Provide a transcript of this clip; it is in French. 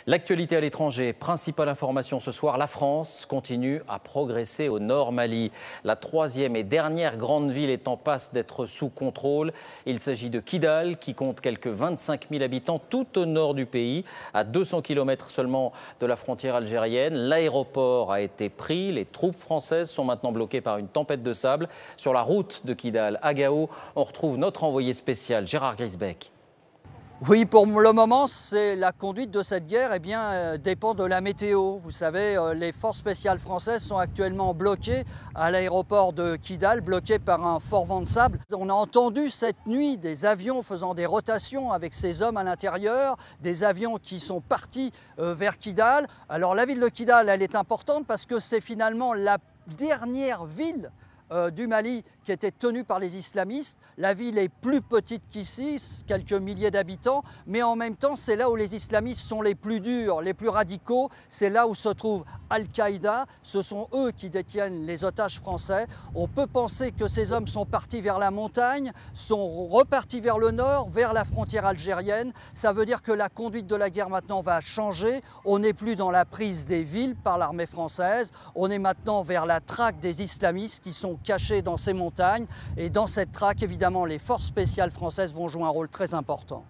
L'actualité à l'étranger, principale information ce soir, la France continue à progresser au nord Mali. La troisième et dernière grande ville est en passe d'être sous contrôle. Il s'agit de Kidal qui compte quelques 25 000 habitants tout au nord du pays, à 200 km seulement de la frontière algérienne. L'aéroport a été pris, les troupes françaises sont maintenant bloquées par une tempête de sable. Sur la route de Kidal à Gao, on retrouve notre envoyé spécial Gérard Grisbeck. Oui, pour le moment, la conduite de cette guerre dépend de la météo. Vous savez, les forces spéciales françaises sont actuellement bloquées à l'aéroport de Kidal, bloquées par un fort vent de sable. On a entendu cette nuit des avions faisant des rotations avec ces hommes à l'intérieur, des avions qui sont partis vers Kidal. Alors la ville de Kidal, elle est importante parce que c'est finalement la dernière ville du Mali qui était tenue par les islamistes. La ville est plus petite qu'ici, quelques milliers d'habitants, mais en même temps, c'est là où les islamistes sont les plus durs, les plus radicaux. C'est là où se trouve Al-Qaïda. Ce sont eux qui détiennent les otages français. On peut penser que ces hommes sont partis vers la montagne, sont repartis vers le nord, vers la frontière algérienne. Ça veut dire que la conduite de la guerre maintenant va changer. On n'est plus dans la prise des villes par l'armée française. On est maintenant vers la traque des islamistes qui sont cachés dans ces montagnes. Et dans cette traque, évidemment, les forces spéciales françaises vont jouer un rôle très important.